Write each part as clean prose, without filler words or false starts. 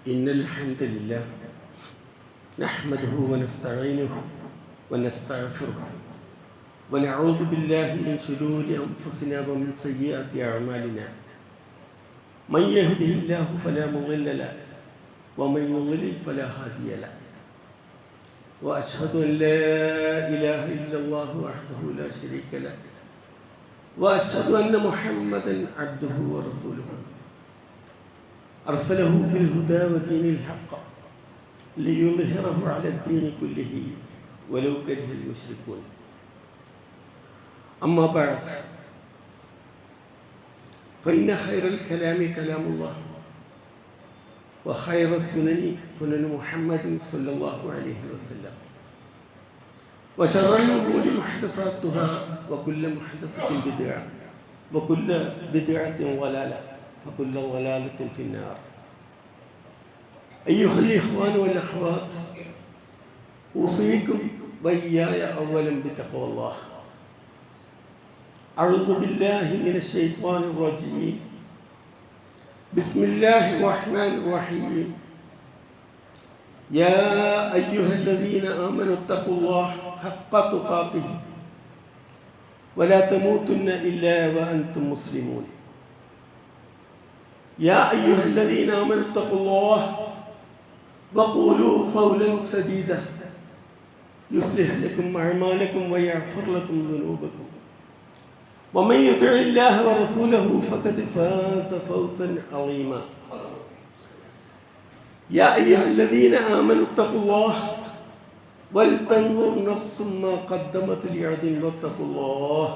إن الحمد لله نحمده ونستعينه ونستغفره ونعوذ بالله من شرور أنفسنا ومن سيئات أعمالنا من يهده الله فلا مضل له ومن يضلل فلا هادي له وأشهد أن لا إله إلا الله وحده لا شريك له وأشهد أن محمدا عبده ورسوله أرسله بالهدى ودين الحق ليظهره على الدين كله ولو كره المشركون أما بعد فإن خير الكلام كلام الله وخير السنن سنن محمد صلى الله عليه وسلم وشر الأمور محدثاتها وكل محدثة بدعة وكل بدعة ضلالة وكل ضلالة في النار. أيها الإخوان والأخوات، أوصيكم وإياي أولا بتقوى الله. أعوذ بالله من الشيطان الرجيم. بسم الله الرحمن الرحيم. يا أيها الذين آمنوا اتقوا الله حق تقاته ولا تموتن إلا وأنتم مسلمون. يا أيها الذين آمنوا اتقوا الله وقولوا قولا سديدا يصلح لكم أعمالكم ويغفر لكم ذنوبكم ومن يطع الله ورسوله فقد فاز فوزا عظيما. يا أيها الذين آمنوا اتقوا الله ولتنظر نفس ما قدمت لغد واتقوا الله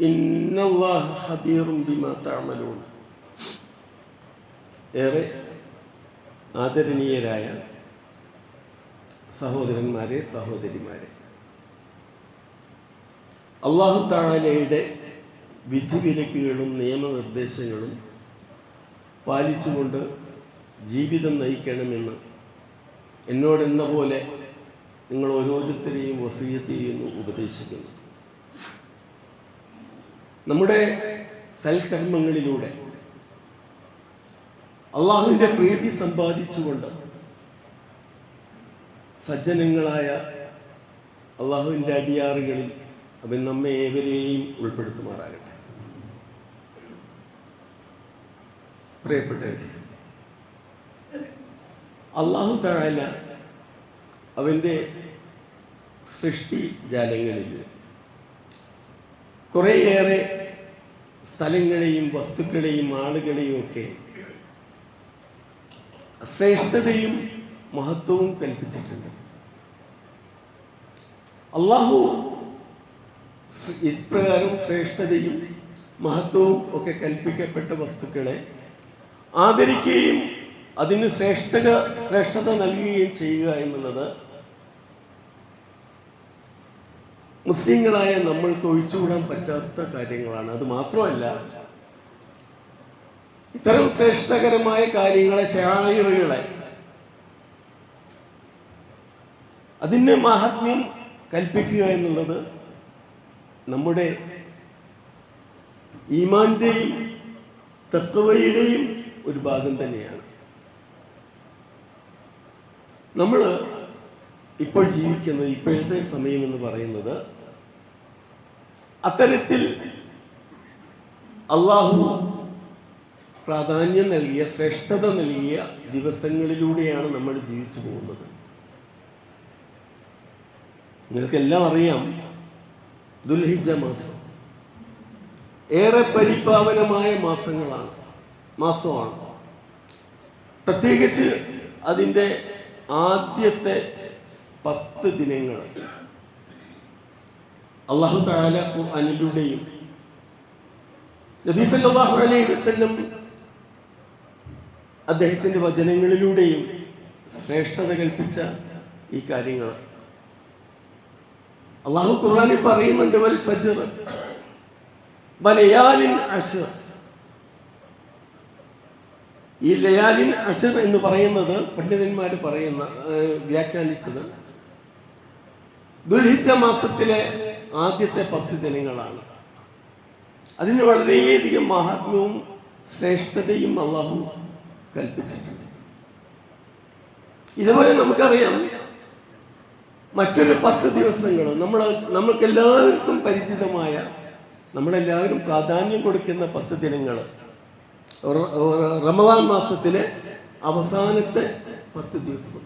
إن الله خبير بما تعملون. ഏറെ ആദരണീയരായ സഹോദരന്മാരെ, സഹോദരിമാരെ, അല്ലാഹു തആലയുടെ വിധിവിലക്കുകളും നിയമനിർദ്ദേശങ്ങളും പാലിച്ചുകൊണ്ട് ജീവിതം നയിക്കണമെന്ന് എന്നോടെന്ന പോലെ നിങ്ങൾ ഓരോരുത്തരെയും വസിയത്ത് ചെയ്യുന്നു, ഉപദേശിക്കുന്നു. നമ്മുടെ സൽക്കർമ്മങ്ങളിലൂടെ അള്ളാഹുവിൻ്റെ പ്രീതി സമ്പാദിച്ചുകൊണ്ട് സജ്ജനങ്ങളായ അള്ളാഹുവിൻ്റെ അടിയാറുകളിൽ അവൻ നമ്മെ ഏവരെയും ഉൾപ്പെടുത്തുമാറാകട്ടെ. പ്രിയപ്പെട്ടവരെ, അള്ളാഹു തആല അവൻ്റെ സൃഷ്ടിജാലങ്ങളിൽ കുറേയേറെ സ്ഥലങ്ങളെയും വസ്തുക്കളെയും ആളുകളെയും ഒക്കെ ശ്രേഷ്ഠതയും മഹത്വവും കൽപ്പിച്ചിട്ടുണ്ട്. അള്ളാഹു ഇപ്രകാരം ശ്രേഷ്ഠതയും മഹത്വവും ഒക്കെ കൽപ്പിക്കപ്പെട്ട വസ്തുക്കളെ ആദരിക്കുകയും അതിന് ശ്രേഷ്ഠത നൽകുകയും ചെയ്യുക എന്നുള്ളത് മുസ്ലിങ്ങളായ നമ്മൾക്ക് ഒഴിച്ചുകൂടാൻ പറ്റാത്ത കാര്യങ്ങളാണ്. അത് മാത്രമല്ല, ഇത്തരം ശ്രേഷ്ഠകരമായ കാര്യങ്ങളെ, ശാഇറുകളെ, അതിന് മഹാത്മ്യം കൽപ്പിക്കുക എന്നുള്ളത് നമ്മുടെ ഈമാന്റെയും തഖ്വയുടെയും ഒരു ഭാഗം തന്നെയാണ്. നമ്മൾ ഇപ്പോൾ ജീവിക്കുന്നത്, ഇപ്പോഴത്തെ സമയം എന്ന് പറയുന്നത് അത്തരത്തിൽ അള്ളാഹു പ്രാധാന്യം നൽകിയ, ശ്രേഷ്ഠത നൽകിയ ദിവസങ്ങളിലൂടെയാണ് നമ്മൾ ജീവിച്ചു പോകുന്നത്. നിങ്ങൾക്കെല്ലാം അറിയാം, ദുൽഹിജ്ജ മാസം ഏറെ പരിപാവനമായ മാസമാണ്. പ്രത്യേകിച്ച് അതിൻ്റെ ആദ്യത്തെ 10 ദിനങ്ങൾ അല്ലാഹു തആല ഖുർആനിലൂടെയും നബി സല്ലല്ലാഹു അലൈഹി വസല്ലം അദ്ദേഹത്തിൻ്റെ വചനങ്ങളിലൂടെയും ശ്രേഷ്ഠത കൽപ്പിച്ച ഈ കാര്യങ്ങൾ അല്ലാഹു ഖുർആനിൽ പറയുന്നുണ്ട്. വൽ ഫജ്ർ വലയാലിൻ അശ്ർ. ഈ ലയാലിൻ അശ്ർ എന്ന് പറയുന്നത് പണ്ഡിതന്മാർ വ്യാഖ്യാനിച്ചത് ദുൽഹിജ്ജ മാസത്തിലെ ആദ്യത്തെ 10 ദിനങ്ങളാണ്. അതിന് വളരെയധികം മഹാത്മ്യവും ശ്രേഷ്ഠതയും അള്ളാഹു കൽപ്പിച്ചിട്ടുണ്ട്. ഇതുപോലെ നമുക്കറിയാം മറ്റൊരു 10 ദിവസങ്ങൾ നമുക്കെല്ലാവർക്കും പരിചിതമായ, നമ്മളെല്ലാവരും പ്രാധാന്യം കൊടുക്കുന്ന 10 ദിനങ്ങൾ, റമദാൻ മാസത്തിലെ അവസാനത്തെ 10 ദിവസം.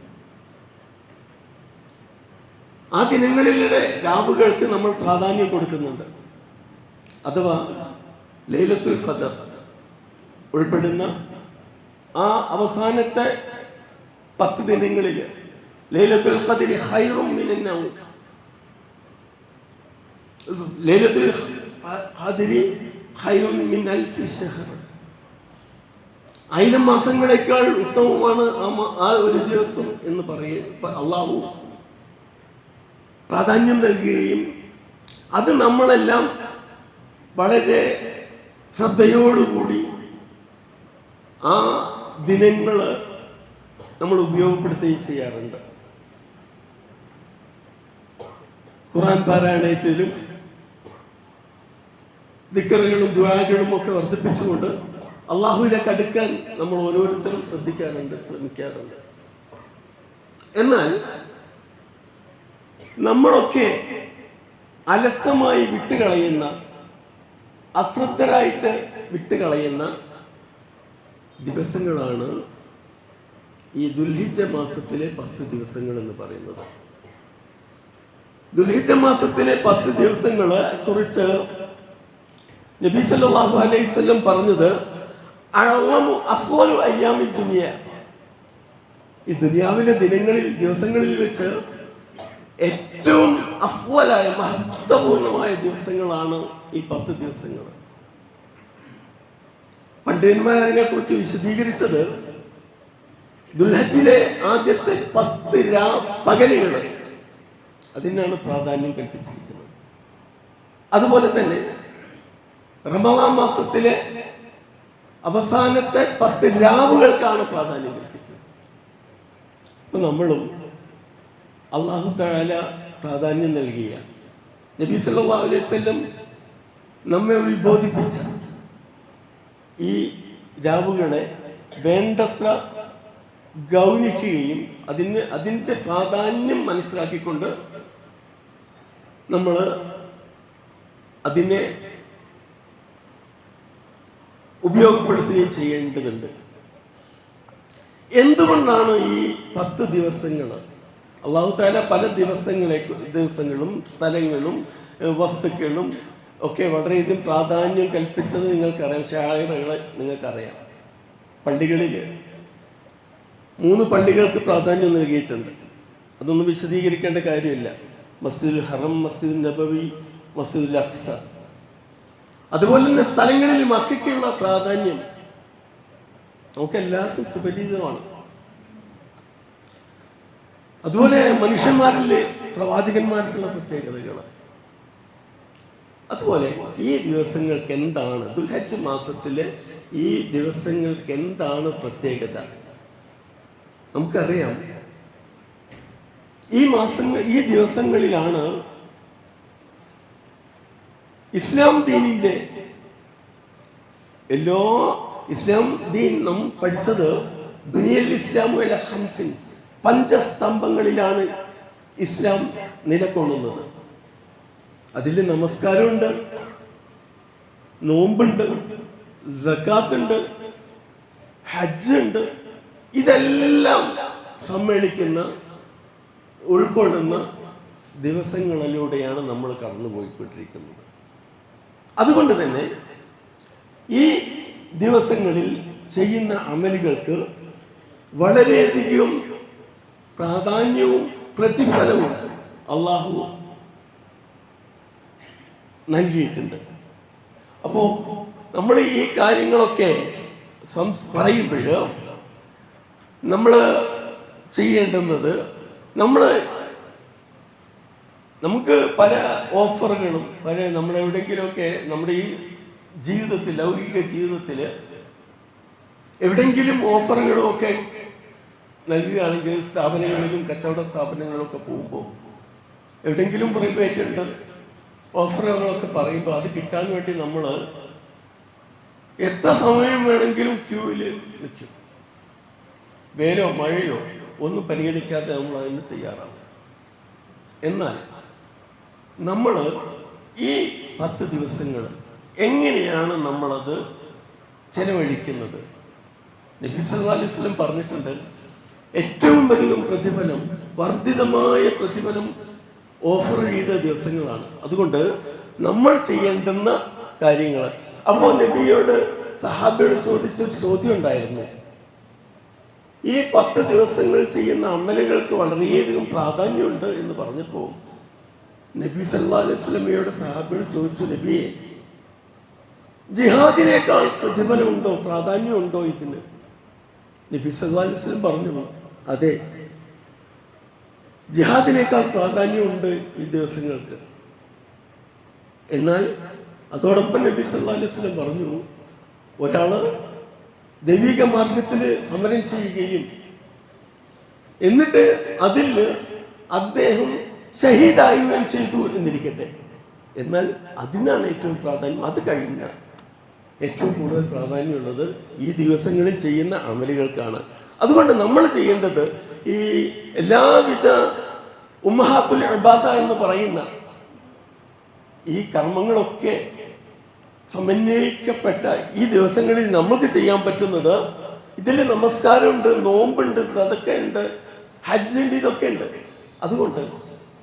ആ ദിനങ്ങളിലെ രാവുകൾക്ക് നമ്മൾ പ്രാധാന്യം കൊടുക്കുന്നുണ്ട്. അഥവാ ലൈലത്തുൽ ഖദർ ഉൾപ്പെടുന്ന ആ അവസാനത്തെ 10 ദിനങ്ങളിൽ ലൈലത്തുൽ ഖദ്രി ഖൈറും മിനൻ നൗം, ലൈലത്തുൽ ഖദ്രി ഖൈറും മിൻ അൽഫി ശഹർ, 1000 മാസങ്ങളെക്കാൾ ഉത്തമമാണ് ആ ഒരു ദിവസം എന്ന് അള്ളാഹു പ്രാധാന്യം നൽകുകയും അത് നമ്മളെല്ലാം വളരെ ശ്രദ്ധയോടുകൂടി ആ ദിനങ്ങൾ നമ്മൾ ഉപയോഗപ്പെടുത്തുകയും ചെയ്യാറുണ്ട്. ഖുർആൻ പാരായണത്തിലും ദിക്റുകളും ദുആകളും ഒക്കെ വർദ്ധിപ്പിച്ചുകൊണ്ട് അള്ളാഹുവിലേക്ക് അടുക്കാൻ നമ്മൾ ഓരോരുത്തരും ശ്രമിക്കാറുണ്ട്. എന്നാൽ നമ്മളൊക്കെ അലസമായി വിട്ടുകളയുന്ന, അശ്രദ്ധരായിട്ട് വിട്ടുകളയുന്ന ദിവസങ്ങളാണ് ഈ ദുൽഹിജ്ജ മാസത്തിലെ 10 ദിവസങ്ങൾ എന്ന് പറയുന്നത്. ദുൽഹിജ്ജ മാസത്തിലെ 10 ദിവസങ്ങളെ കുറിച്ച് നബി സല്ലല്ലാഹു അലൈഹി വസല്ലം പറഞ്ഞത് അഫ്ളലു അയ്യാമി ദുനിയ, ഈ ദുനിയാവിലെ ദിവസങ്ങളിൽ വെച്ച് ഏറ്റവും അഫ്ളലായ മഹത്വപൂർണമായ ദിവസങ്ങളാണ് ഈ 10 ദിവസങ്ങൾ. പണ്ഡിതന്മാർ അതിനെ കുറിച്ച് വിശദീകരിച്ചത് ദുൽഹജ്ജിലെ ആദ്യത്തെ 10 പകലുകൾ അതിനാണ് പ്രാധാന്യം കൽപ്പിച്ചിരിക്കുന്നത്. അതുപോലെ തന്നെ റമദാൻ മാസത്തിലെ അവസാനത്തെ 10 രാവുകൾക്കാണ് പ്രാധാന്യം കൽപ്പിച്ചത്. അപ്പൊ നമ്മളും അല്ലാഹു തആല പ്രാധാന്യം നൽകിയ, നബി സല്ലല്ലാഹു അലൈഹി വസല്ലം നമ്മെ ഉത്ബോധിപ്പിച്ച ഈ രാവുകളെ വേണ്ടത്ര ഗൗനിക്കുകയും അതിൻ്റെ പ്രാധാന്യം മനസ്സിലാക്കിക്കൊണ്ട് നമ്മൾ അതിനെ ഉപയോഗപ്പെടുത്തുകയും ചെയ്യേണ്ടതുണ്ട്. എന്തുകൊണ്ടാണ് ഈ 10 ദിവസങ്ങൾ അല്ലാഹു തആല പല ദിവസങ്ങളും സ്ഥലങ്ങളും വസ്തുക്കളും ഒക്കെ വളരെയധികം പ്രാധാന്യം കൽപ്പിച്ചത് നിങ്ങൾക്കറിയാം. ശാഇറുകളെ നിങ്ങൾക്കറിയാം. പള്ളികളിൽ 3 പള്ളികൾക്ക് പ്രാധാന്യം നൽകിയിട്ടുണ്ട്. അതൊന്നും വിശദീകരിക്കേണ്ട കാര്യമില്ല. മസ്ജിദുൽ ഹറം, മസ്ജിദുൽ നബവി, മസ്ജിദുൽ അഖ്സ. അതുപോലെ തന്നെ സ്ഥലങ്ങളിൽ മക്കയ്ക്കുള്ള പ്രാധാന്യം നമുക്കെല്ലാവർക്കും സുപരിചിതമാണ്. അതുപോലെ മനുഷ്യന്മാരിലെ പ്രവാചകന്മാർക്കുള്ള പ്രത്യേകതകൾ. അതുപോലെ ഈ ദിവസങ്ങൾക്ക് എന്താണ്, ദുൽഹജ്ജ് മാസത്തിലെ ഈ ദിവസങ്ങൾക്ക് എന്താണ് പ്രത്യേകത? നമുക്കറിയാം, ഈ ദിവസങ്ങളിലാണ് ഇസ്ലാം ദീനിന്റെ ഇസ്ലാം ദീൻ നാം പഠിച്ചത് ദുനിയൽ ഇസ്ലാമു അല ഖംസിൻ, 5 സ്തംഭങ്ങളിലാണ് ഇസ്ലാം നിലകൊള്ളുന്നത്. അതിൽ നമസ്കാരമുണ്ട്, നോമ്പുണ്ട്, സക്കാത്തുണ്ട്, ഹജ്ജ് ഉണ്ട്. ഇതെല്ലാം സമ്മേളിക്കുന്ന, ഉൾക്കൊള്ളുന്ന ദിവസങ്ങളിലൂടെയാണ് നമ്മൾ കടന്നുപോയിക്കൊണ്ടിരിക്കുന്നത്. അതുകൊണ്ട് തന്നെ ഈ ദിവസങ്ങളിൽ ചെയ്യുന്ന അമലുകൾക്ക് വളരെയധികം പ്രാധാന്യവും പ്രതിഫലവും അള്ളാഹു നൽകിയിട്ടുണ്ട്. അപ്പോൾ നമ്മൾ ഈ കാര്യങ്ങളൊക്കെ പറയുമ്പോൾ നമ്മൾ ചെയ്യേണ്ടുന്നത്, നമുക്ക് പല ഓഫറുകളും നമ്മളെവിടെയെങ്കിലുമൊക്കെ നമ്മുടെ ഈ ജീവിതത്തിൽ, ലൗകിക ജീവിതത്തിൽ എവിടെയെങ്കിലും ഓഫറുകളും ഒക്കെ നൽകുകയാണെങ്കിൽ, സ്ഥാപനങ്ങളിലും കച്ചവട സ്ഥാപനങ്ങളിലൊക്കെ പോകുമ്പോൾ എവിടെയെങ്കിലും പ്രൈവറ്റ് ഓഫറുകളൊക്കെ പറയുമ്പോൾ അത് കിട്ടാൻ വേണ്ടി നമ്മൾ എത്ര സമയം വേണമെങ്കിലും ക്യൂവിൽ നിൽക്കും. വെയിലോ മഴയോ ഒന്നും പരിഗണിക്കാതെ നമ്മൾ അതിന് തയ്യാറാവും. എന്നാൽ നമ്മൾ ഈ 10 ദിവസങ്ങൾ എങ്ങനെയാണ് നമ്മളത് ചെലവഴിക്കുന്നത്? നബി സല്ലല്ലാഹു അലൈഹി വസല്ലം പറഞ്ഞിട്ടുണ്ട്, ഏറ്റവും അധികം പ്രതിഫലം, വർദ്ധിതമായ പ്രതിഫലം ഓഫർ ചെയ്ത ദിവസങ്ങളാണ്. അതുകൊണ്ട് നമ്മൾ ചെയ്യേണ്ടുന്ന കാര്യങ്ങൾ. അപ്പോൾ നബിയോട് സഹാബിയോട് ചോദിച്ചൊരു ചോദ്യം ഉണ്ടായിരുന്നു. ഈ 10 ദിവസങ്ങൾ ചെയ്യുന്ന അമലുകൾക്ക് വളരെയധികം പ്രാധാന്യമുണ്ട് എന്ന് പറഞ്ഞപ്പോൾ നബി സല്ലല്ലാഹു അലൈഹി വസല്ലമയോട് സഹാബിയോട് ചോദിച്ചു, നബിയെ, ജിഹാദിനേക്കാൾ പ്രതിഫലമുണ്ടോ, പ്രാധാന്യമുണ്ടോ ഇതിന്? നബി സല്ലല്ലാഹു അലൈഹി വസല്ലം പറഞ്ഞു, അതെ, ജിഹാദിനേക്കാൾ പ്രാധാന്യമുണ്ട് ഈ ദിവസങ്ങൾക്ക്. എന്നാൽ അതോടൊപ്പം നബി സല്ലല്ലാഹു അലൈഹി വസല്ലം പറഞ്ഞു, ഒരാള് ദൈവിക മാർഗത്തിൽ സമരം ചെയ്യുകയും എന്നിട്ട് അതിൽ അദ്ദേഹം ഷഹീദായുകയും ചെയ്തു എന്നിരിക്കട്ടെ, എന്നാൽ അതിനാണ് ഏറ്റവും പ്രാധാന്യം. അത് കഴിഞ്ഞ ഏറ്റവും കൂടുതൽ പ്രാധാന്യമുള്ളത് ഈ ദിവസങ്ങളിൽ ചെയ്യുന്ന അമലുകൾക്കാണ്. അതുകൊണ്ട് നമ്മൾ ചെയ്യേണ്ടത് ഈ എല്ലാവിധ ഉമ്മഹാത്തുൽ ഇബാദ എന്ന് പറയുന്ന ഈ കർമ്മങ്ങളൊക്കെ സമന്വയിക്കപ്പെട്ട ഈ ദിവസങ്ങളിൽ നമുക്ക് ചെയ്യാൻ പറ്റുന്നത്, ഇതിൽ നമസ്കാരമുണ്ട്, നോമ്പുണ്ട്, സദക്കയുണ്ട്, ഹജ്ജുണ്ട്, ഇതൊക്കെ ഉണ്ട്. അതുകൊണ്ട്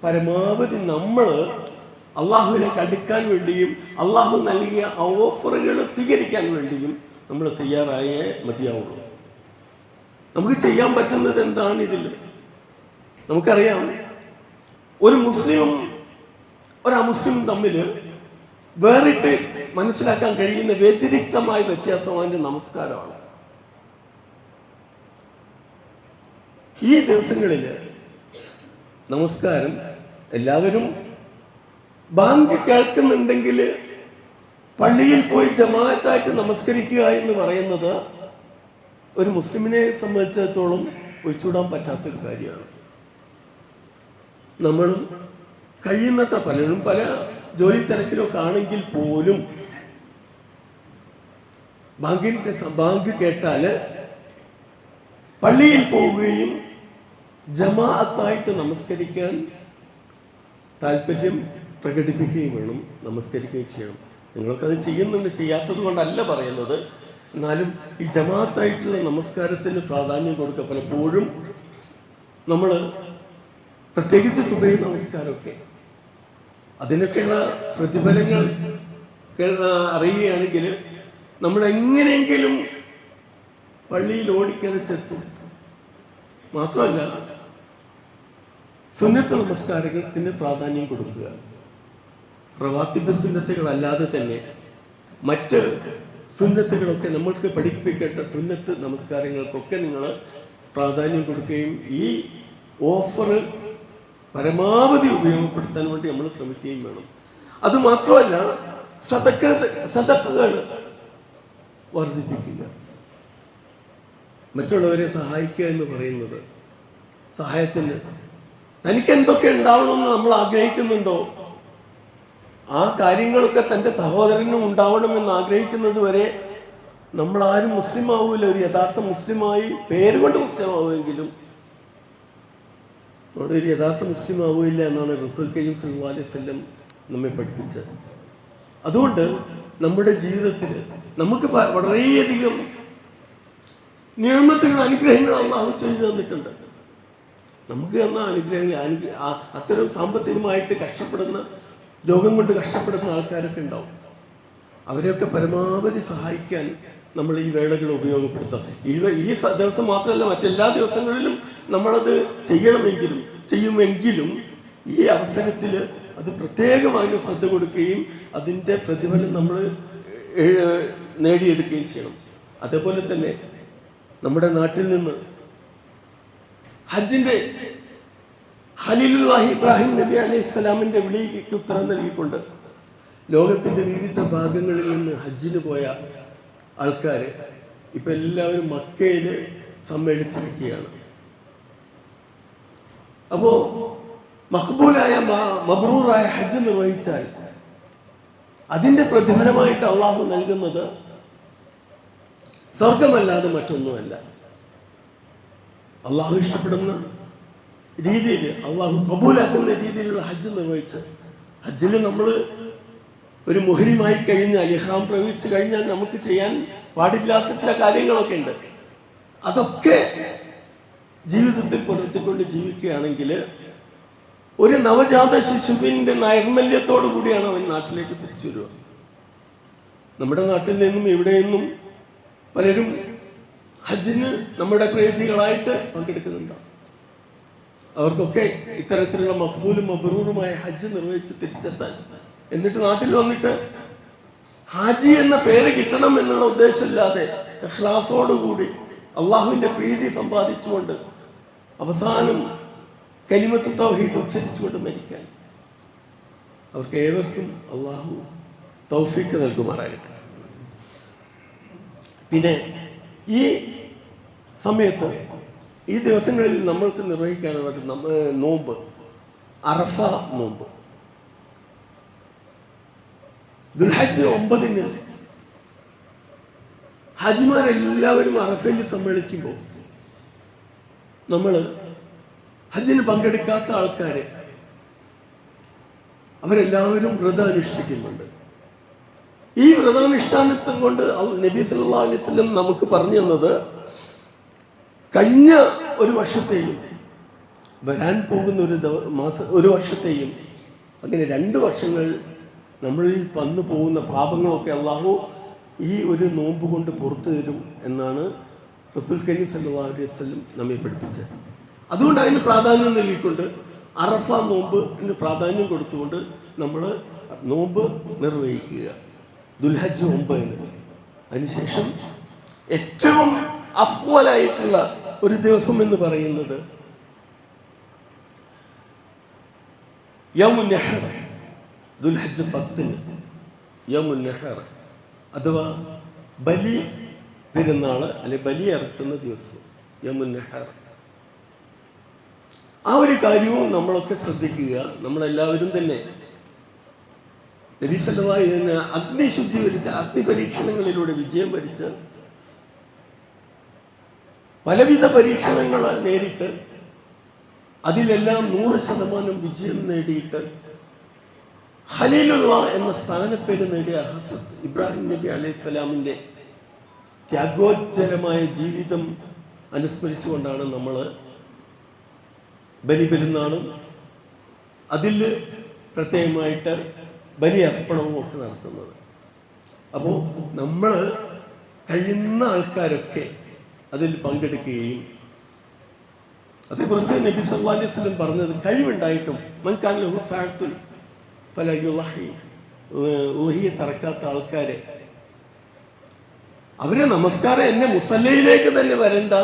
പരമാവധി നമ്മൾ അള്ളാഹുവിലേക്ക് അടുക്കാൻ വേണ്ടിയും അള്ളാഹു നൽകിയ ഓഫറുകൾ സ്വീകരിക്കാൻ വേണ്ടിയും നമ്മൾ തയ്യാറായേ മതിയാവുള്ളൂ. നമുക്ക് ചെയ്യാൻ പറ്റുന്നത് എന്താണ് ഇതിൽ? നമുക്കറിയാം, ഒരു മുസ്ലിമും ഒരു അമുസ്ലിമും തമ്മിൽ വേറിട്ട് മനസ്സിലാക്കാൻ കഴിയുന്ന വ്യതിരിക്തമായ വ്യത്യാസം അതിൻ്റെ നമസ്കാരമാണ്. ഈ ദിവസങ്ങളിൽ നമസ്കാരം എല്ലാവരും ബാങ്ക് കേൾക്കുന്നുണ്ടെങ്കിൽ പള്ളിയിൽ പോയി ജമാഅത്തായിട്ട് നമസ്കരിക്കുക എന്ന് പറയുന്നത് ഒരു മുസ്ലിമിനെ സംബന്ധിച്ചിടത്തോളം ഒഴിച്ചുവിടാൻ പറ്റാത്തൊരു കാര്യമാണ്. നമ്മളും കഴിയുന്നത്ര പലരും പല ജോലി തിരക്കിലൊക്കെ ആണെങ്കിൽ പോലും ബാങ്ക് കേട്ടാൽ പള്ളിയിൽ പോവുകയും ജമാഅത്തായിട്ട് നമസ്കരിക്കാൻ താല്പര്യം പ്രകടിപ്പിക്കുകയും വേണം, നമസ്കരിക്കുകയും ചെയ്യണം. നിങ്ങൾക്കത് ചെയ്യുന്നുണ്ട്, ചെയ്യാത്തത് കൊണ്ടല്ല പറയുന്നത്. എന്നാലും ഈ ജമാഅത്തായിട്ടുള്ള നമസ്കാരത്തിന് പ്രാധാന്യം കൊടുക്കുക. പലപ്പോഴും നമ്മൾ പ്രത്യേകിച്ച് സുബഹി നമസ്കാരമൊക്കെ അതിനൊക്കെയുള്ള പ്രതിഫലങ്ങൾ അറിയുകയാണെങ്കിൽ നമ്മൾ എങ്ങനെയെങ്കിലും പള്ളിയിൽ ഓടിക്കരച്ചെത്തും. മാത്രമല്ല, സുന്നത്ത് നമസ്കാരത്തിന് പ്രാധാന്യം കൊടുക്കുക. റവാത്തിബ് സുന്നത്തുകളല്ലാതെ തന്നെ മറ്റ് സുന്നത്തുകളൊക്കെ നമ്മൾക്ക് പഠിപ്പിക്കേണ്ട സുന്നത്ത് നമസ്കാരങ്ങൾക്കൊക്കെ നിങ്ങൾ പ്രാധാന്യം കൊടുക്കുകയും ഈ ഓഫർ പരമാവധി ഉപയോഗപ്പെടുത്താൻ വേണ്ടി നമ്മൾ ശ്രമിക്കുകയും വേണം. അതുമാത്രമല്ല, സദഖകൾ വർദ്ധിപ്പിക്കുക. മറ്റുള്ളവരെ സഹായിക്കുക എന്ന് പറയുന്നത് സഹായത്തിന് തനിക്ക് എന്തൊക്കെ ഉണ്ടാവണമെന്ന് നമ്മൾ ആഗ്രഹിക്കുന്നുണ്ടോ ആ കാര്യങ്ങളൊക്കെ തൻ്റെ സഹോദരനും ഉണ്ടാവണമെന്ന് ആഗ്രഹിക്കുന്നത് വരെ നമ്മളാരും മുസ്ലിം ആവൂല. ഒരു യഥാർത്ഥ മുസ്ലിമായി പേരുകൊണ്ട് മുസ്ലിം ആവുമെങ്കിലും അവിടെ ഒരു യഥാർത്ഥ മുസ്ലിം ആവില്ല എന്നാണ് റസൂൽ കരീം സല്ലല്ലാഹു അലൈഹി വസല്ലം നമ്മെ പഠിപ്പിച്ചത്. അതുകൊണ്ട് നമ്മുടെ ജീവിതത്തിൽ നമുക്ക് വളരെയധികം നിയമത്തുകൾ, അനുഗ്രഹങ്ങൾ അല്ലാഹു ചെയ്തു തന്നിട്ടുണ്ട്. നമുക്ക് തന്ന അനുഗ്രഹങ്ങൾ, അത്തരം സാമ്പത്തികമായിട്ട് കഷ്ടപ്പെടുന്ന, രോഗം കൊണ്ട് കഷ്ടപ്പെടുന്ന ആൾക്കാരൊക്കെ ഉണ്ടാവും. അവരെയൊക്കെ പരമാവധി സഹായിക്കാൻ നമ്മൾ ഈ വേളകൾ ഉപയോഗപ്പെടുത്താം. ഈ ദിവസം മാത്രമല്ല, മറ്റെല്ലാ ദിവസങ്ങളിലും നമ്മളത് ചെയ്യുമെങ്കിലും ഈ അവസരത്തിൽ അത് പ്രത്യേകമായി ശ്രദ്ധ കൊടുക്കുകയും അതിൻ്റെ പ്രതിഫലം നമ്മൾ നേടിയെടുക്കുകയും ചെയ്യണം. അതേപോലെ തന്നെ നമ്മുടെ നാട്ടിൽ നിന്ന് ഹജ്ജിൻ്റെ ഖലീലുല്ലാഹി ഇബ്രാഹിം നബി അലൈഹിസ്സലാമിൻ്റെ വിളിക്ക് ഉത്തരം നൽകിക്കൊണ്ട് ലോകത്തിൻ്റെ വിവിധ ഭാഗങ്ങളിൽ നിന്ന് ഹജ്ജിന് പോയ ആൾക്കാർ ഇപ്പം എല്ലാവരും മക്കയിൽ സമ്മേളിച്ചിരിക്കുകയാണ്. അപ്പോൾ മഖ്ബൂലായ മബ്രൂറായ ഹജ്ജ് നിർവഹിച്ചാൽ അതിൻ്റെ പ്രതിഫലമായിട്ട് അള്ളാഹു നൽകുന്നത് സ്വർഗമല്ലാതെ മറ്റൊന്നുമല്ല. അള്ളാഹു ഇഷ്ടപ്പെടുന്ന രീതിയിൽ, അള്ളാഹു കബൂലാക്കുന്ന രീതിയിലുള്ള ഹജ്ജ് നിർവഹിച്ച്, ഹജ്ജിൽ നമ്മൾ ഒരു മുഹരിമായി കഴിഞ്ഞാൽ, ഇഹ്റാം പ്രവേശിച്ച് കഴിഞ്ഞാൽ നമുക്ക് ചെയ്യാൻ പാടില്ലാത്ത ചില കാര്യങ്ങളൊക്കെ ഉണ്ട്. അതൊക്കെ ജീവിതത്തിൽ പുലർത്തിക്കൊണ്ട് ജീവിക്കുകയാണെങ്കിൽ ഒരു നവജാത ശിശുവിൻ്റെ നൈർമല്യത്തോടു കൂടിയാണ് അവൻ നാട്ടിലേക്ക് തിരിച്ചു വരിക. നമ്മുടെ നാട്ടിൽ നിന്നും ഇവിടെ നിന്നും പലരും ഹജ്ജിന് നമ്മുടെ പ്രേതികളായിട്ട് പങ്കെടുക്കുന്നുണ്ടാവും. അവർക്കൊക്കെ ഇത്തരത്തിലുള്ള മഖ്ബൂലും മബ്റൂറുമായ ഹജ്ജ് നിർവഹിച്ച് തിരിച്ചെത്താൻ, എന്നിട്ട് നാട്ടിൽ വന്നിട്ട് ഹാജി എന്ന പേര് കിട്ടണം എന്നുള്ള ഉദ്ദേശമില്ലാതെ ഇഖ്ലാസോടുകൂടി അള്ളാഹുവിൻ്റെ പ്രീതി സമ്പാദിച്ചുകൊണ്ട് അവസാനം കലിമത്ത് തൗഹീദ് ഉച്ചരിച്ചുകൊണ്ട് മരിക്കാൻ അവർക്ക് ഏവർക്കും അള്ളാഹു തൗഫീക്ക് നൽകുമാറാകട്ടെ. പിന്നെ ഈ സമയത്ത്, ഈ ദിവസങ്ങളിൽ നമ്മൾക്ക് നിർവഹിക്കാനുള്ളത് നോമ്പ്, അറഫ നോമ്പ്. ദുൽഹജ്ജ് 9-ന് ഹാജിമാരെല്ലാവരും അറഫയിൽ സമ്മേളിക്കുമ്പോൾ നമ്മൾ ഹജ്ജിന് പങ്കെടുക്കാത്ത ആൾക്കാരെ അവരെല്ലാവരും വ്രതം അനുഷ്ഠിക്കുന്നുണ്ട്. ഈ വ്രതാനുഷ്ഠാനത്വം കൊണ്ട് നബി സല്ലല്ലാഹു അലൈഹി വസല്ലം നമുക്ക് പറഞ്ഞു തന്നത്, കഴിഞ്ഞ ഒരു വർഷത്തെയും വരാൻ പോകുന്ന ഒരു വർഷത്തെയും, അങ്ങനെ 2 വർഷങ്ങൾ നമ്മളിൽ വന്നു പോകുന്ന പാപങ്ങളൊക്കെ അള്ളാഹു ഈ ഒരു നോമ്പ് കൊണ്ട് പുറത്തു തരും എന്നാണ് റസൂൽ കരീം സല്ലല്ലാഹു അലൈഹി വസല്ലം നമ്മെ പഠിപ്പിച്ചത്. അതുകൊണ്ട് അതിന് പ്രാധാന്യം നൽകിക്കൊണ്ട്, അറഫ നോമ്പിന് പ്രാധാന്യം കൊടുത്തുകൊണ്ട് നമ്മൾ നോമ്പ് നിർവഹിക്കുക ദുൽഹജ്ജ് 9-ന്. അതിനുശേഷം ഏറ്റവും അഫ്വലായിട്ടുള്ള ഒരു ദിവസം എന്ന് പറയുന്നത് യൗമുൻ നഹർ, ദുൽഹജ്ജ് 10-ന് യൗമുൻ നഹർ അഥവാ ബലി പെരുന്നാൾ, അല്ലെ ബലി ഇറക്കുന്ന ദിവസം യൗമുൻ നഹർ. ആ ഒരു കാര്യവും നമ്മളൊക്കെ ശ്രദ്ധിക്കുക. നമ്മളെല്ലാവരും തന്നെ നബി സല്ലല്ലാഹു അലൈഹി വസല്ലം അഗ്നിശുദ്ധി വരുത്തി, അഗ്നിപരീക്ഷണങ്ങളിലൂടെ വിജയം വരിച്ച്, പലവിധ പരീക്ഷണങ്ങൾ നേരിട്ട് അതിലെല്ലാം 100% വിജയം നേടിയിട്ട് ഖലീലുള്ളാഹ് എന്ന സ്ഥാനപ്പേര് നേടിയ ഹസ്രത്ത് ഇബ്രാഹിം നബി അലൈഹിസ്സലാമിൻ്റെ ത്യാഗോജ്ജലമായ ജീവിതം അനുസ്മരിച്ചുകൊണ്ടാണ് നമ്മൾ ബലി പെരുന്നാളും അതിൽ പ്രത്യേകമായിട്ട് ബലിയർപ്പണവും ഒക്കെ നടത്തുന്നത്. അപ്പോൾ നമ്മൾ കഴിയുന്ന ആൾക്കാരൊക്കെ അതിൽ പങ്കെടുക്കുകയും, അതേക്കുറിച്ച് നബി സല്ലല്ലാഹു അലൈഹി വസല്ലം പറഞ്ഞത്, കഴിവുണ്ടായിട്ടും മൻ കാന ലഹു സഅത്തുൻ ഫലാ യുളഹി, ഉളഹിയെ തറക്കാത്ത ആൾക്കാരെ അവരെ നമസ്കാരം എന്നെ മുസല്ലയിലേക്ക് തന്നെ വരണ്ട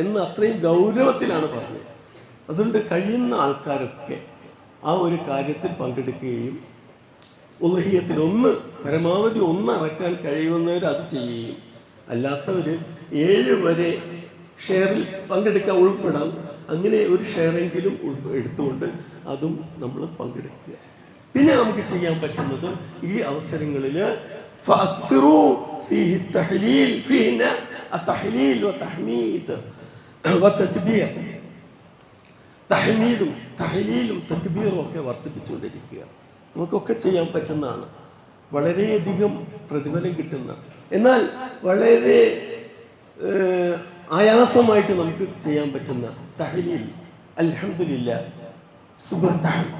എന്ന് അത്രയും ഗൗരവത്തിലാണ് പറഞ്ഞത്. അതുകൊണ്ട് കഴിയുന്ന ആൾക്കാരൊക്കെ ആ ഒരു കാര്യത്തിൽ പങ്കെടുക്കുകയും ഉളഹിയത്തിൽ പരമാവധി 1 അറക്കാൻ കഴിയുന്നവർ അത് ചെയ്യുകയും, അല്ലാത്തവർ 7 വരെ ഷെയറിൽ പങ്കെടുക്കാൻ ഉൾപ്പെടാം. അങ്ങനെ ഒരു ഷെയറെങ്കിലും എടുത്തുകൊണ്ട് അതും നമ്മൾ പങ്കെടുക്കുക. പിന്നെ നമുക്ക് ചെയ്യാൻ പറ്റുന്നത് ഈ അവസരങ്ങളിൽ തഹ്ലീലും തക്ബീറും ഒക്കെ വർദ്ധിപ്പിച്ചുകൊണ്ടിരിക്കുക. നമുക്കൊക്കെ ചെയ്യാൻ പറ്റുന്നതാണ്. വളരെയധികം പ്രതിഫലം കിട്ടുന്ന, എന്നാൽ വളരെ ആയാസമായിട്ട് നമുക്ക് ചെയ്യാൻ പറ്റുന്ന തഹ്ലീൽ, അൽഹംദുലില്ലാഹ്,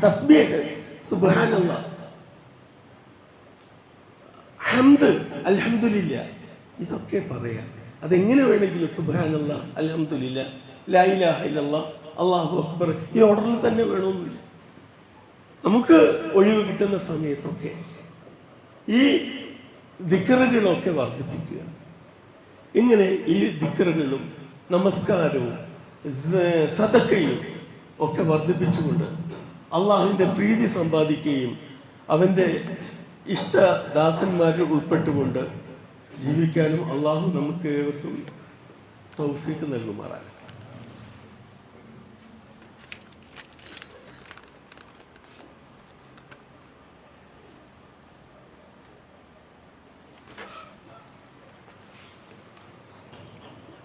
തസ്ബീഹ്, സുബ്ഹാനല്ലാഹ്, ഹംദ്, അൽഹംദുലില്ലാഹ്, ഇതൊക്കെ പറയാം. അതെങ്ങനെ വേണമെങ്കിലും സുബ്ഹാനല്ലാഹ്, അൽഹംദുലില്ലാഹ്, ലാ ഇലാഹ ഇല്ലല്ലാഹ്, അല്ലാഹു അക്ബർ, ഈ ഓർഡറിൽ തന്നെ വേണമെന്നില്ല. നമുക്ക് ഒഴിവ് കിട്ടുന്ന സമയത്തൊക്കെ ഈ ദിക്റുകളൊക്കെ വർദ്ധിപ്പിക്കുക. ഇങ്ങനെ ഈ ദിക്റുകളും നമസ്കാരവും സദഖയും ഒക്കെ വർദ്ധിപ്പിച്ചുകൊണ്ട് അള്ളാഹുവിൻ്റെ പ്രീതി സമ്പാദിക്കുകയും അവൻ്റെ ഇഷ്ടദാസന്മാരിൽ ഉൾപ്പെട്ടുകൊണ്ട് ജീവിക്കാനും അള്ളാഹു നമുക്ക് ഏവർക്കും തൗഫീഖ് നൽകുമാറാണ്.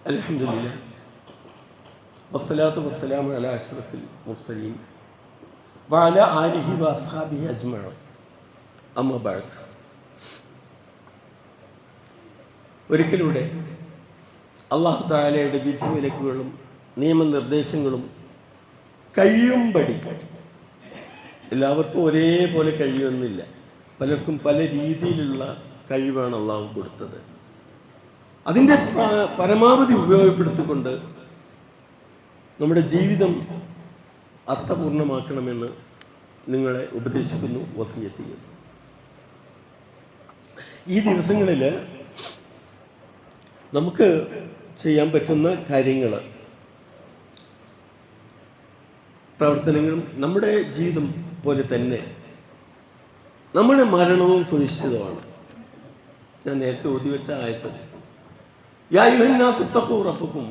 അൽഹംദുലില്ലാഹ് വസ്സലാത്തു വസ്സലാമു അലാ അഷ്റഫിൽ മുർസലീൻ വഅലാ ആലിഹി വഅസ്ഹാബിഹി അജ്മഈൻ. അമ്മാ ബഅദ്. ഒരിക്കലൂടെ അല്ലാഹു തആലയുടെ വിധിവിലക്കുകളും നിയമനിർദ്ദേശങ്ങളും കഴിയുമ്പടി, എല്ലാവർക്കും ഒരേപോലെ കഴിയുമെന്നില്ല, പലർക്കും പല രീതിയിലുള്ള കഴിവാണ് അള്ളാഹു കൊടുത്തത്. അതിൻ്റെ പരമാവധി ഉപയോഗപ്പെടുത്തിക്കൊണ്ട് നമ്മുടെ ജീവിതം അർത്ഥപൂർണ്ണമാക്കണമെന്ന് നിങ്ങളെ ഉപദേശിക്കുന്നു, വസിയത്ത് ചെയ്യുന്നു. ഈ ദിവസങ്ങളിൽ നമുക്ക് ചെയ്യാൻ പറ്റുന്ന കാര്യങ്ങൾ, പ്രവർത്തനങ്ങളും നമ്മുടെ ജീവിതം പോലെ തന്നെ നമ്മുടെ മരണവും സുനിശ്ചിതമാണ്. ഞാൻ നേരത്തെ ഓതിവെച്ച ആയത്ത് യാ അയ്യുഹന്നാസു ഇത്തഖൂ റബ്ബക്കും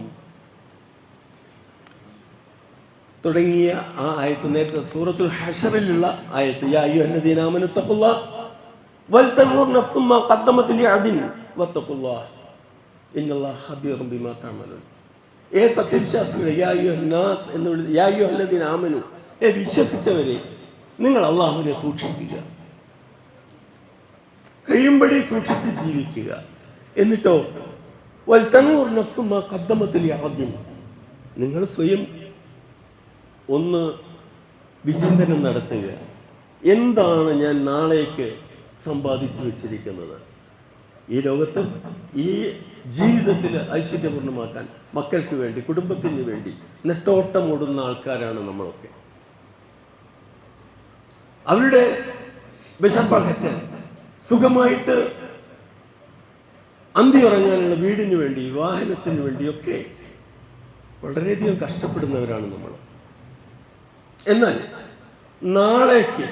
തുടങ്ങിയ ആ ആയത്ത്, നേരത്തെ സൂറത്തുൽ ഹശറിലുള്ള ആയത്ത് യാ അയ്യുഹല്ലദീന ആമനൂ ഇത്തഖുല്ലാഹ വൽതൻദുർ നഫ്സും മാ ഖദ്ദമത് ലിഅദിൻ വത്തഖുല്ലാഹ ഇന്നല്ലാഹ ഖബീറുൻ ബിമാ തഅമലൂൻ. സത്യവിശ്വാസികളെ, യാ അയ്യുഹന്നാസ് എന്ന് വിളിച്ച് യാ അയ്യുഹല്ലദീന ആമനൂ, വിശ്വസിച്ചവരെ നിങ്ങൾ അള്ളാഹുവിനെ സൂക്ഷിക്കുക, കഴിയുമ്പടി സൂക്ഷിച്ച് ജീവിക്കുക. എന്നിട്ടോ വൽതൻദുർ നഫ്സും മാ ഖദ്ദമത് ലിഅദിൻ, നിങ്ങൾ സ്വയം ഒന്ന് വിചിന്തനം നടത്തുക. എന്താണ് ഞാൻ നാളേക്ക് സമ്പാദിച്ചു വെച്ചിരിക്കുന്നത്? ഈ ലോകത്ത്, ഈ ജീവിതത്തിൽ ഐശ്വര്യപൂർണ്ണമാക്കാൻ മക്കൾക്ക് വേണ്ടി, കുടുംബത്തിന് വേണ്ടി നെട്ടോട്ടമോടുന്ന ആൾക്കാരാണ് നമ്മളൊക്കെ. അവരുടെ വിശപ്പകറ്റാൻ, സുഖമായിട്ട് അന്തി ഉറങ്ങാനുള്ള വീടിന് വേണ്ടി, വാഹനത്തിന് വേണ്ടിയൊക്കെ വളരെയധികം കഷ്ടപ്പെടുന്നവരാണ് നമ്മൾ. എന്നാൽ നാളേക്ക്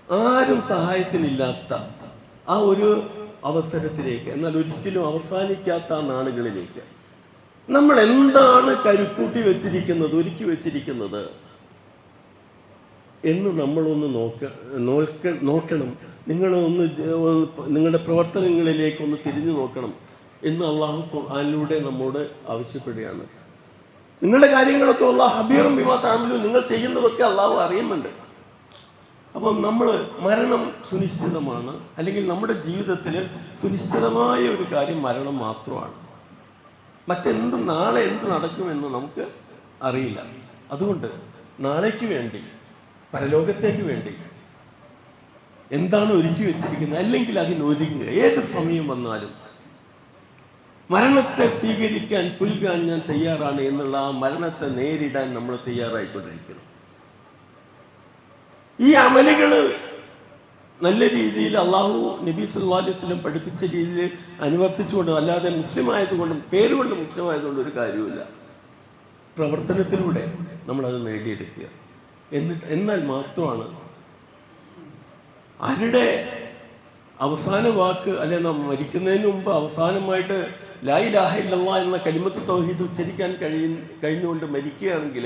ആരും സഹായത്തിനില്ലാത്ത ആ ഒരു അവസരത്തിലേക്ക്, എന്നാൽ ഒരിക്കലും അവസാനിക്കാത്ത ആ നാളുകളിലേക്ക് നമ്മൾ എന്താണ് കരുക്കൂട്ടി വെച്ചിരിക്കുന്നത്, ഒരുക്കി വെച്ചിരിക്കുന്നത് എന്ന് നമ്മളൊന്ന് നോക്കണം. നിങ്ങളൊന്ന് നിങ്ങളുടെ പ്രവർത്തനങ്ങളിലേക്കൊന്ന് തിരിഞ്ഞു നോക്കണം എന്ന് അള്ളാഹു ഖുർആനിലൂടെ നമ്മോട് ആവശ്യപ്പെടുകയാണ്. നിങ്ങളുടെ കാര്യങ്ങളൊക്കെ അല്ലാഹു ഖബീറുൻ ബിമാ തഅമലൂൻ, നിങ്ങൾ ചെയ്യുന്നതൊക്കെ അള്ളാഹു അറിയുന്നുണ്ട്. അപ്പം നമ്മൾ മരണം സുനിശ്ചിതമാണ്, അല്ലെങ്കിൽ നമ്മുടെ ജീവിതത്തിൽ സുനിശ്ചിതമായ ഒരു കാര്യം മരണം മാത്രമാണ്. മറ്റെന്തും നാളെ എന്ത് നടക്കുമെന്ന് നമുക്ക് അറിയില്ല. അതുകൊണ്ട് നാളേക്ക് വേണ്ടി, പരലോകത്തേക്ക് വേണ്ടി എന്താണ് ഒരുക്കി വെച്ചിരിക്കുന്നത്, അല്ലെങ്കിൽ അതിനൊരുങ്ങുക. ഏത് സമയം വന്നാലും മരണത്തെ സ്വീകരിക്കാൻ, പുൽകാൻ ഞാൻ തയ്യാറാണ് എന്നുള്ള ആ മരണത്തെ നേരിടാൻ നമ്മൾ തയ്യാറായിക്കൊണ്ടിരിക്കണം. ഈ അമലുകൾ നല്ല രീതിയിൽ അള്ളാഹു നബി സല്ലല്ലാഹു അലൈഹി വസല്ലം പഠിപ്പിച്ച രീതിയിൽ അനുവർത്തിച്ചുകൊണ്ട്, അല്ലാതെ മുസ്ലിം ആയതുകൊണ്ടും പേരുകൊണ്ട് മുസ്ലിം ആയതുകൊണ്ടും ഒരു കാര്യമില്ല. പ്രവർത്തനത്തിലൂടെ നമ്മളത് നേടിയെടുക്കുക. എന്നാൽ മാത്രമാണ് ആരുടെ അവസാന വാക്ക്, അല്ലെ നാം മരിക്കുന്നതിന് മുമ്പ് അവസാനമായിട്ട് ലാ ഇലാഹ ഇല്ലല്ലാഹ് എന്ന കലിമത്ത് തൗഹീദ് ഉച്ചരിക്കാൻ കഴിഞ്ഞുകൊണ്ട് മരിക്കുകയാണെങ്കിൽ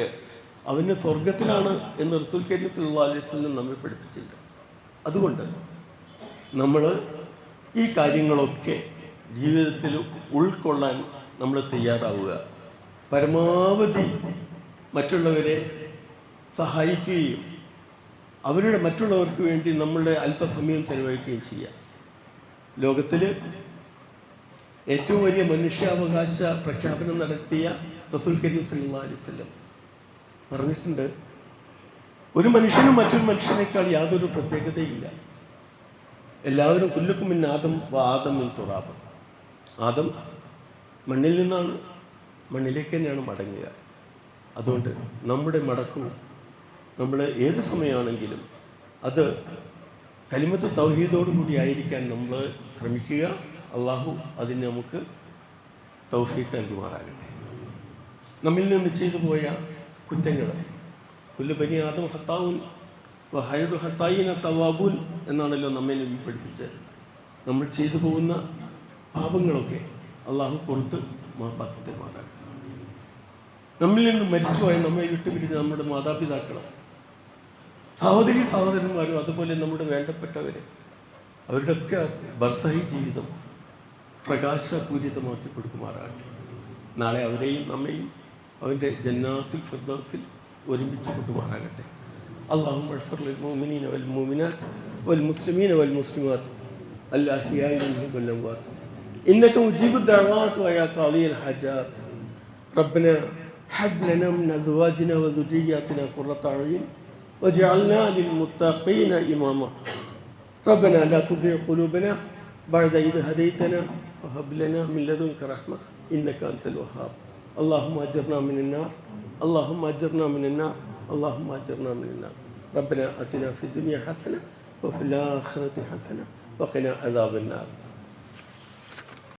അവന് സ്വർഗത്തിലാണ് എന്ന് റസൂൽ കരീം സല്ലല്ലാഹു അലൈഹി വസല്ലം നമ്മെ പഠിപ്പിച്ചിട്ടുണ്ട്. അതുകൊണ്ട് നമ്മൾ ഈ കാര്യങ്ങളൊക്കെ ജീവിതത്തിൽ ഉൾക്കൊള്ളാൻ നമ്മൾ തയ്യാറാവുക. പരമാവധി മറ്റുള്ളവരെ സഹായിക്കുകയും മറ്റുള്ളവർക്ക് വേണ്ടി നമ്മളുടെ അല്പസമയം ചെലവഴിക്കുകയും ചെയ്യാം. ലോകത്തിൽ ഏറ്റവും വലിയ മനുഷ്യാവകാശ പ്രഖ്യാപനം നടത്തിയ റസൂൽ കരീം സല്ലല്ലാഹു അലൈഹി വസല്ലം പറഞ്ഞിട്ടുണ്ട്, ഒരു മനുഷ്യനും മറ്റൊരു മനുഷ്യനേക്കാൾ യാതൊരു പ്രത്യേകതയില്ല. എല്ലാവരും കുല്ലുക്കും മിൻ ആദം വ ആദം മിൻ തുറാബ്. ആദം മണ്ണിൽ നിന്നാണ്, മണ്ണിലേക്ക് തന്നെയാണ് മടങ്ങുക. അതുകൊണ്ട് നമ്മുടെ മടക്കവും നമ്മൾ ഏത് സമയമാണെങ്കിലും അത് കലിമത്ത് തൗഹീദോടുകൂടി ആയിരിക്കാൻ നമ്മൾ ശ്രമിക്കുക. അള്ളാഹു അതിന് നമുക്ക് തൗഫീഖ് നൽകുമാറാകട്ടെ. നമ്മിൽ നിന്ന് ചെയ്തു പോയ കുറ്റങ്ങൾ, കുല്ലു ബനി ആദം ഖത്താഊൻ വ ഖൈറുൽ ഖത്താഈന തവ്വാബൂൻ എന്നാണല്ലോ നമ്മെ നബി പഠിപ്പിച്ചത്. നമ്മൾ ചെയ്തു പോകുന്ന പാപങ്ങളൊക്കെ അള്ളാഹു പുറത്ത് മാപ്പാക്കി തരുമാറാകട്ടെ. നമ്മിൽ നിന്ന് മരിച്ചുപോയ, നമ്മെ വിട്ടുപിരിഞ്ഞ നമ്മുടെ മാതാപിതാക്കളും സഹോദരി സഹോദരന്മാരും, അതുപോലെ നമ്മുടെ വേണ്ടപ്പെട്ടവരെ, അവരുടെയൊക്കെ ബർസഹി ജീവിതം പ്രകാശപൂരിതമാക്കി കൊടുക്കുമാറാകട്ടെ. നാളെ അവരെയും നമ്മയും അവൻ്റെ ജന്നാത്തുൽ ഫിർദൗസിൽ ഒരുമിച്ച് കൊണ്ടുമാറാകട്ടെ. اللهم اغفر للمؤمنين والمؤمنات والمسلمين والمسلمات الأحياء منهم والأموات إنك مجيب الدعوات ويا قاضي الحاجات. ربنا هب لنا من أزواجنا وذرياتنا قرة أعين واجعلنا للمتقين إماما. ربنا لا تزغ قلوبنا بعد إذ هديتنا وهب لنا من لدنك رحمة إنك أنت الوهاب. اللهم أجرنا من النار، اللهم أجرنا من النار، اللهم أجرنا من النار. ربنا آتنا في الدنيا حسنة وفي الآخرة حسنة وقنا عذاب النار.